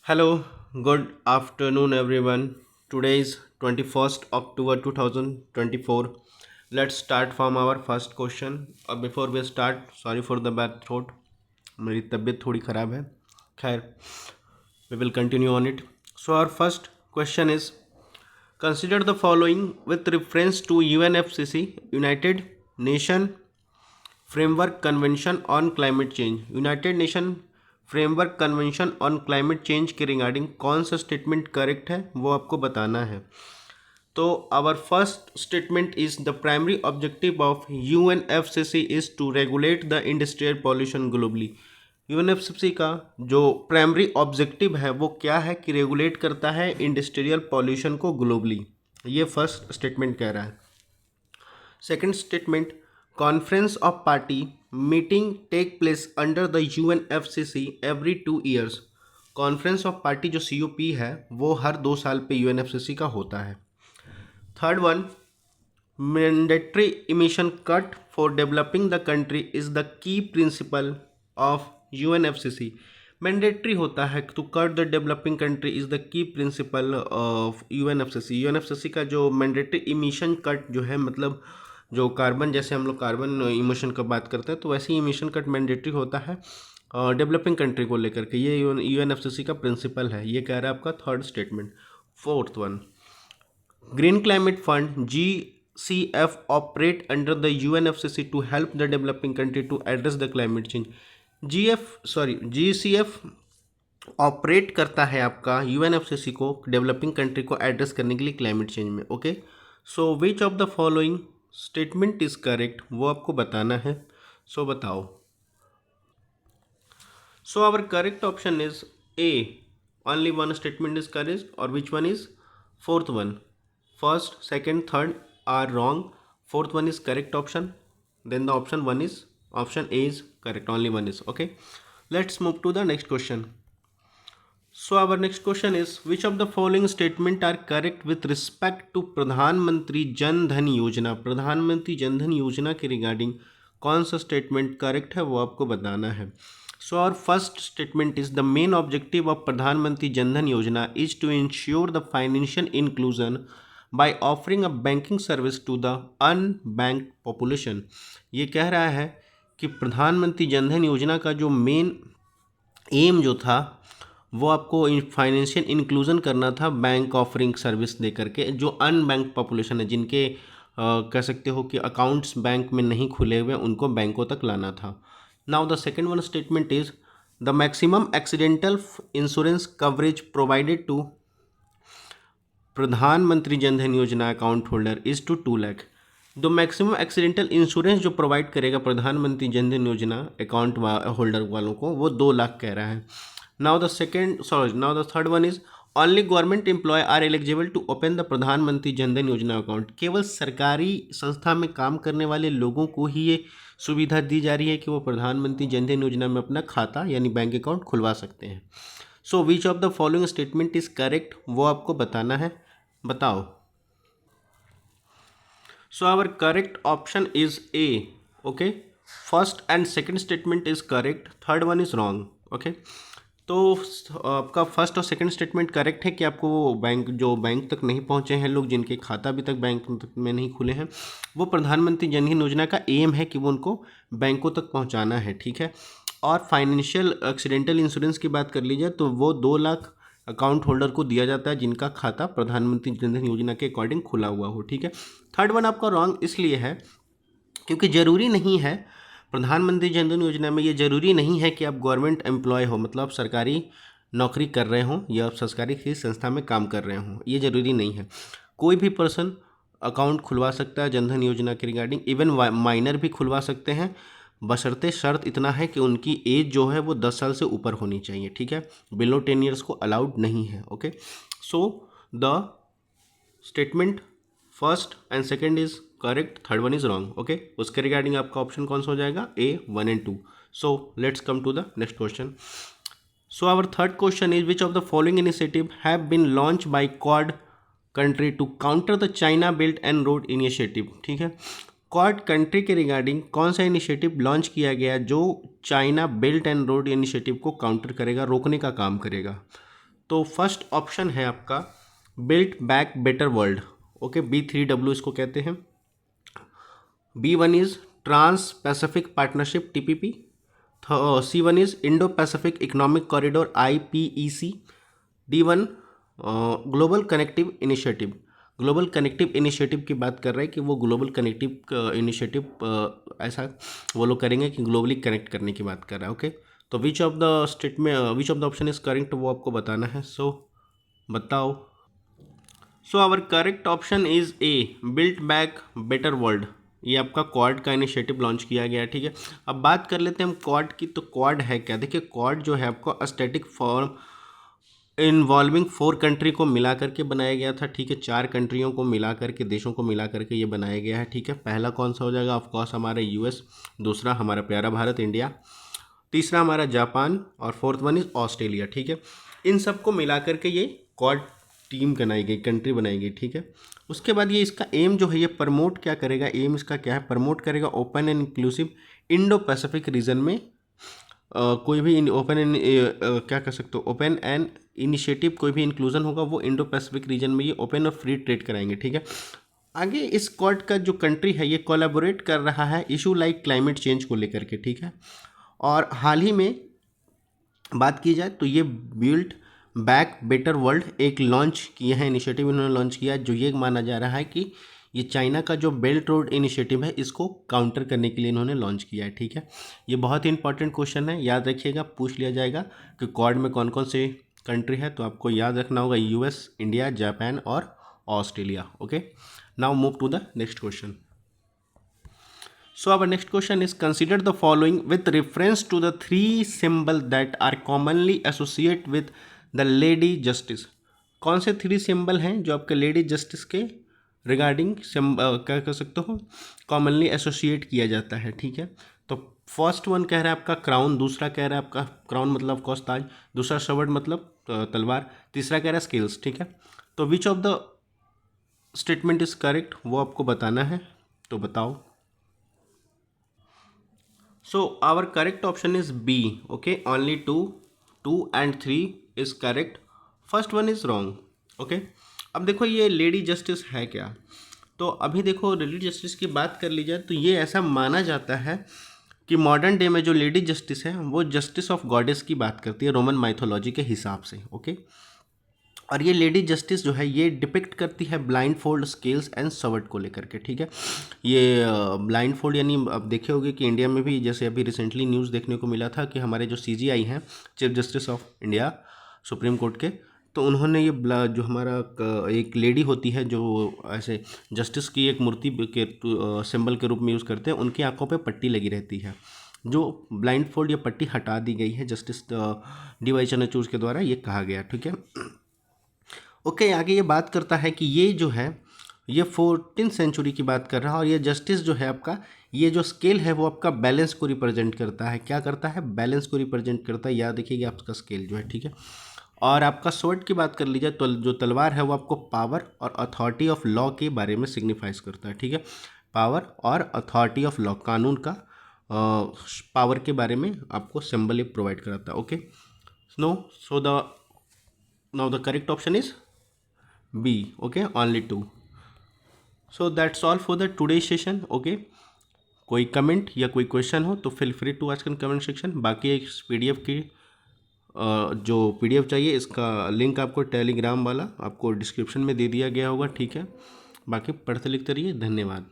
Hello, good afternoon, everyone. Today is 21st October 2024. Let's start from our first question. Before we start, sorry for the bad throat. मेरी तबीयत थोड़ी ख़राब है. खैर, we will continue on it. So our first question is: consider the following with reference to UNFCCC, United Nation framework convention on climate change. United nation framework convention on climate change के regarding कौन सा statement correct है वो आपको बताना है। तो our first statement is the primary objective of UNFCC is to regulate the industrial pollution globally. UNFCC का जो प्राइमरी ऑब्जेक्टिव है वो क्या है कि रेगुलेट करता है इंडस्ट्रियल पॉल्यूशन को ग्लोबली। ये फर्स्ट स्टेटमेंट कह रहा है। Second statement: Conference of Party meeting take place under the UNFCCC every 2 years। Conference of party जो COP है वो हर 2 साल पे UNFCCC का होता है। Third one: mandatory emission cut for developing the country is the key principle of UNFCCC। Mandatory होता है to cut the developing country is the key principle of UNFCCC। UNFCCC का जो मैंडेटरी इमिशन कट जो है मतलब जो carbon, जैसे हम लोग कार्बन इमिशन का बात करते हैं तो वैसे ही इमिशन कट मैंडेटरी होता है डेवलपिंग कंट्री को लेकर के। ये UNFCCC का प्रिंसिपल है। ये कह रहा है आपका third statement. Fourth one: green climate fund GCF operate under the UNFCCC to help the developing country to address the climate change. GCF operate करता है आपका UNFCCC को डेवलपिंग कंट्री को एड्रेस करने के लिए क्लाइमेट चेंज में। Okay, so which of the following statement is correct वो आपको बताना है। सो बताओ। So our correct option is A, only one statement is correct और which one is fourth one. First, second, third are wrong, fourth one is correct option, then the option A is correct, only one is okay. Let's move to the next question. So our next question is: which of the following statement are correct with respect to प्रधानमंत्री जन धन योजना। प्रधानमंत्री जन धन योजना के regarding कौन सा statement correct है वो आपको बताना है। So our first statement is the main objective of Pradhan Mantri Jan Dhan Yojana is to ensure the financial inclusion by offering a banking service to the unbanked population. ये कह रहा है कि प्रधानमंत्री जन धन योजना का जो मेन एम जो था वो आपको फाइनेंशियल इंक्लूजन करना था बैंक ऑफरिंग सर्विस दे करके, जो अनबैंक पॉपुलेशन है, जिनके कह सकते हो कि अकाउंट्स बैंक में नहीं खुले हुए, उनको बैंकों तक लाना था। Now the second one statement is the maximum accidental insurance coverage provided to Pradhan Mantri Jan Dhan Yojana account holder is to 2 lakh. The maximum accidental insurance जो प्रोवाइड करेगा प्रधानमंत्री जन धन योजना अकाउंट होल्डर वालों को वो 2 लाख कह रहा है। Now the third one is only government employee are eligible to open the प्रधानमंत्री Jan Dhan Yojana account. केवल सरकारी संस्था में काम करने वाले लोगों को ही ये सुविधा दी जा रही है कि वो प्रधानमंत्री जन धन योजना में अपना खाता यानी बैंक अकाउंट खुलवा सकते हैं। So which of the following statement is correct वो आपको बताना है, बताओ। So our correct option is A. Okay, first and second statement is correct, third one is wrong. Okay, तो आपका फर्स्ट और सेकंड स्टेटमेंट करेक्ट है कि आपको वो बैंक तक नहीं पहुंचे हैं लोग, जिनके खाता अभी तक बैंक में नहीं खुले हैं, वो प्रधानमंत्री जन धन योजना का एम है कि वो उनको बैंकों तक पहुंचाना है। ठीक है, और फाइनेंशियल एक्सीडेंटल इंश्योरेंस की बात कर लीजिए तो वो 2 लाख अकाउंट होल्डर को दिया जाता है जिनका खाता प्रधानमंत्री जन धन योजना के अकॉर्डिंग खुला हुआ हो। ठीक है, थर्ड वन आपका रॉन्ग इसलिए है क्योंकि ज़रूरी नहीं है प्रधानमंत्री जन धन योजना में, ये ज़रूरी नहीं है कि आप गवर्नमेंट एम्प्लॉय हो, मतलब आप सरकारी नौकरी कर रहे हों या आप सरकारी किसी संस्था में काम कर रहे हों, ये ज़रूरी नहीं है। कोई भी पर्सन अकाउंट खुलवा सकता है जन धन योजना के रिगार्डिंग, इवन माइनर भी खुलवा सकते हैं, बशर्ते शर्त इतना है कि उनकी एज जो है वो 10 साल से ऊपर होनी चाहिए। ठीक है, बिलो 10 ईयर्स को अलाउड नहीं है। Okay, so the statement first and second is correct, third one is wrong. Okay, उसके रिगार्डिंग आपका ऑप्शन कौन सा हो जाएगा, A 1 and 2। So let's come to the next question. So our third question is which of the following initiative have been launch by quad country to counter the China belt and road initiative. ठीक है, quad country के regarding कौन सा initiative launch किया गया जो China belt and road initiative को counter करेगा, रोकने का काम करेगा। तो फर्स्ट ऑप्शन है आपका build back better world, okay, B3W इसको कहते हैं। B1 is trans pacific partnership TPP। C1 is Indo Pacific economic corridor IPEC। D1 global connective initiative. Global connective initiative की बात कर रहे हैं कि वो ग्लोबल कनेक्टिव इनिशिएटिव ऐसा वो लोग करेंगे कि ग्लोबली कनेक्ट करने की बात कर रहा है, ओके। तो which of the statement which of the option is correct वो आपको बताना है। सो बताओ। So our correct option is A build back better world. ये आपका क्वाड का इनिशिएटिव लॉन्च किया गया है, ठीक है। अब बात कर लेते हैं हम क्वाड की। तो क्वाड है क्या? देखिए क्वाड जो है आपको स्टैटिक फॉर्म इन्वॉल्विंग 4 कंट्री को मिला करके बनाया गया था, ठीक है। 4 कंट्रियों को मिला करके, देशों को मिला करके ये बनाया गया है, ठीक है। पहला कौन सा हो जाएगा? ऑफकोर्स हमारा US, दूसरा हमारा प्यारा भारत इंडिया, तीसरा हमारा जापान और फोर्थ वन इज ऑस्ट्रेलिया, ठीक है। इन सबको मिला करके ये क्वाड टीम बनाई गई, कंट्री बनाई गई, ठीक है। उसके बाद ये इसका एम जो है ये प्रमोट क्या करेगा? एम इसका क्या है? प्रमोट करेगा open and inclusive Indo Pacific region में कोई भी ओपन एंड क्या कर सकते हो, ओपन एंड इनिशिएटिव कोई भी इंक्लूजन होगा वो इंडो पैसिफिक रीजन में ये ओपन और फ्री ट्रेड कराएंगे, ठीक है। आगे इस क्वाड का जो कंट्री है ये कोलैबोरेट कर रहा है इशू लाइक क्लाइमेट चेंज को लेकर के, ठीक है। और हाल ही में बात की जाए तो ये बिल्ड बैक बेटर वर्ल्ड एक लॉन्च किया है, इनिशिएटिव इन्होंने लॉन्च किया है, जो ये माना जा रहा है कि ये चाइना का जो बेल्ट रोड इनिशिएटिव है इसको काउंटर करने के लिए इन्होंने लॉन्च किया है, ठीक है। ये बहुत ही इंपॉर्टेंट क्वेश्चन है, याद रखिएगा, पूछ लिया जाएगा कि क्वाड में कौन कौन से कंट्री है। तो आपको याद रखना होगा US, इंडिया, जापान और Australia, okay. Now move to the next question. So our next question is consider the following with reference to the 3 symbol that are commonly associated with the lady justice। कौन से 3 symbol हैं जो आपके lady justice के regarding क्या कर सकते हो, कॉमनली एसोसिएट किया जाता है, ठीक है। तो फर्स्ट वन कह रहा है आपका क्राउन, दूसरा कह रहा है आपका क्राउन मतलब ऑफकोर्स ताज, दूसरा शवर्ड मतलब तलवार, तीसरा कह रहा है स्केल्स, ठीक है। तो which of the statement is correct वो आपको बताना है, तो बताओ। So our correct option is B, okay, only 2 and 3 is correct, first one is wrong, okay। अब देखो ये लेडी जस्टिस है क्या? तो अभी देखो लेडी जस्टिस की बात कर ली जाए तो ये ऐसा माना जाता है कि मॉडर्न डे में जो लेडी जस्टिस है वो जस्टिस ऑफ गॉडेस की बात करती है रोमन माइथोलॉजी के हिसाब से, ओके। और ये लेडी जस्टिस जो है ये डिपिक्ट करती है ब्लाइंड फोल्ड, स्केल्स एंड सवर्ड को लेकर के, ठीक है। ये ब्लाइंड फोल्ड यानी अब देखे होगे कि इंडिया में भी जैसे अभी रिसेंटली न्यूज़ देखने को मिला था कि हमारे जो CJI हैं, chief justice of India supreme court के, तो उन्होंने ये जो हमारा एक लेडी होती है जो ऐसे जस्टिस की एक मूर्ति के सिंबल के रूप में यूज़ करते हैं, उनकी आंखों पे पट्टी लगी रहती है, जो ब्लाइंड फोल्ड या पट्टी हटा दी गई है जस्टिस DY चंद्रचूड़ के द्वारा, ये कहा गया, ठीक है। ओके आगे ये बात करता है कि ये जो है ये 14th सेंचुरी की बात कर रहा है और ये जस्टिस जो है आपका, ये जो स्केल है वो आपका बैलेंस को रिप्रेजेंट करता है। क्या करता है? बैलेंस को रिप्रेजेंट करता है, याद रखिएगा आपका स्केल जो है, ठीक है। और आपका स्वॉर्ड की बात कर लीजिए तो जो तलवार है वो आपको पावर और अथॉरिटी ऑफ लॉ के बारे में सिग्निफाइज करता है, ठीक है। पावर और अथॉरिटी ऑफ लॉ, कानून का पावर के बारे में आपको सिंबल ये प्रोवाइड कराता है, okay. So now the correct option is B, okay, only 2। So that's all for the today's session, okay। कोई कमेंट या कोई क्वेश्चन हो तो feel free to ask in comment section. बाकी एक PDF की जो PDF चाहिए इसका लिंक आपको टेलीग्राम वाला आपको डिस्क्रिप्शन में दे दिया गया होगा, ठीक है। बाकी पढ़ते लिखते रहिए, धन्यवाद।